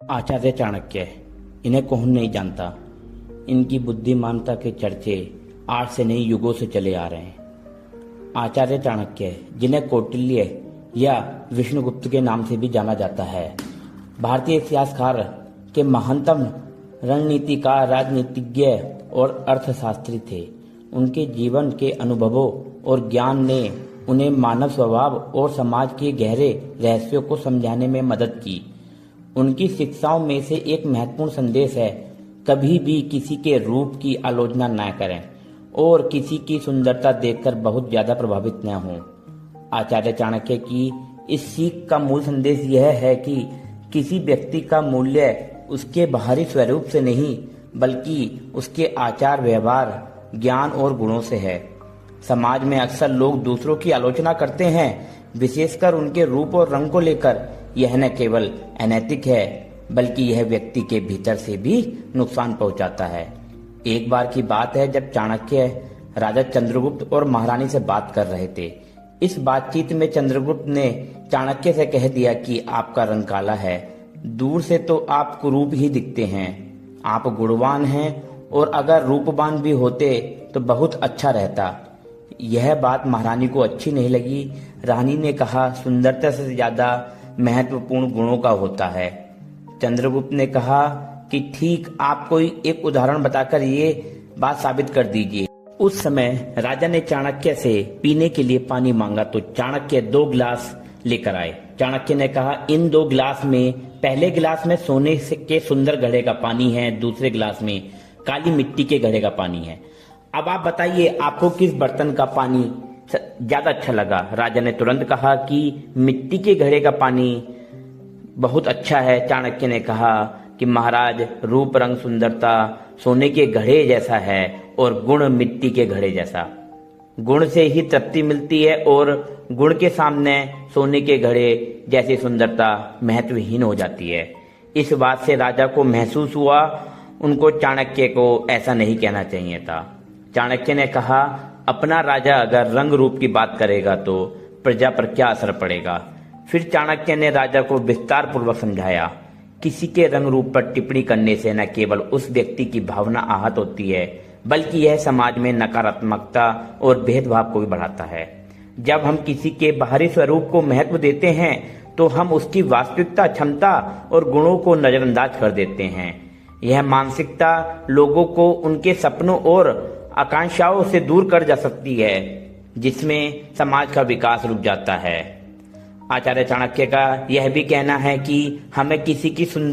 आचार्य चाणक्य, इन्हें कौन नहीं जानता। इनकी बुद्धिमानता के चर्चे आज से नहीं युगों से चले आ रहे हैं। आचार्य चाणक्य, जिन्हें कौटिल्य या विष्णुगुप्त के नाम से भी जाना जाता है, भारतीय इतिहासकार के महानतम रणनीतिकार, राजनीतिज्ञ और अर्थशास्त्री थे। उनके जीवन के अनुभवों और ज्ञान ने उन्हें मानव स्वभाव और समाज के गहरे रहस्यों को समझाने में मदद की। उनकी शिक्षाओं में से एक महत्वपूर्ण संदेश है, कभी भी किसी के रूप की आलोचना न करें और किसी की सुंदरता देखकर बहुत ज्यादा प्रभावित न हों। आचार्य चाणक्य की इस सीख का मूल संदेश यह है कि किसी व्यक्ति का मूल्य उसके बाहरी स्वरूप से नहीं, बल्कि उसके आचार व्यवहार, ज्ञान और गुणों से है। समाज में अक्सर लोग दूसरों की आलोचना करते हैं, विशेषकर उनके रूप और रंग को लेकर। यह न केवल अनैतिक है, बल्कि यह व्यक्ति के भीतर से भी नुकसान पहुंचाता है। एक बार की बात है जब चाणक्य राजा चंद्रगुप्त और महारानी से बात कर रहे थे। इस बातचीत में चंद्रगुप्त ने चाणक्य से कह दिया कि आपका रंग काला है, दूर से तो आप कुरूप ही दिखते हैं। आप गुणवान हैं और अगर रूपवान भी होते तो बहुत अच्छा रहता। यह बात महारानी को अच्छी नहीं लगी। रानी ने कहा, सुंदरता से ज्यादा महत्वपूर्ण गुणों का होता है। चंद्रगुप्त ने कहा कि ठीक, आप कोई एक उदाहरण बताकर ये बात साबित कर दीजिए। उस समय राजा ने चाणक्य से पीने के लिए पानी मांगा तो चाणक्य 2 गिलास लेकर आए। चाणक्य ने कहा, इन 2 गिलास में पहले गिलास में सोने के सुंदर घड़े का पानी है, दूसरे गिलास में काली मिट्टी के घड़े का पानी है। अब आप बताइए, आपको किस बर्तन का पानी ज्यादा अच्छा लगा? राजा ने तुरंत कहा कि मिट्टी के घड़े का पानी बहुत अच्छा है। चाणक्य ने कहा कि महाराज, रूप, रंग, सुंदरता सोने के घड़े जैसा है और गुण मिट्टी के घड़े जैसा। गुण से ही तृप्ति मिलती है और गुण के सामने सोने के घड़े जैसी सुंदरता महत्वहीन हो जाती है। इस बात से राजा को महसूस हुआ उनको चाणक्य को ऐसा नहीं कहना चाहिए था। चाणक्य ने कहा, अपना राजा अगर रंग रूप की बात करेगा तो प्रजा पर क्या असर पड़ेगा। फिर चाणक्य ने राजा को विस्तार पूर्वक समझाया, किसी के रंग रूप पर टिप्पणी करने से न केवल उस व्यक्ति की भावना आहत होती है, बल्कि यह समाज में नकारात्मकता और भेदभाव को भी बढ़ाता है। जब हम किसी के बाहरी स्वरूप को महत्व देते हैं तो हम उसकी वास्तविकता, क्षमता और गुणों को नजरअंदाज कर देते हैं। यह मानसिकता लोगों को उनके सपनों और आकांक्षाओं से दूर कर जा सकती है, जिसमें समाज का विकास रुक जाता है। आचार्य चाणक्य का यह भी कहना है कि हमें किसी की सुंदर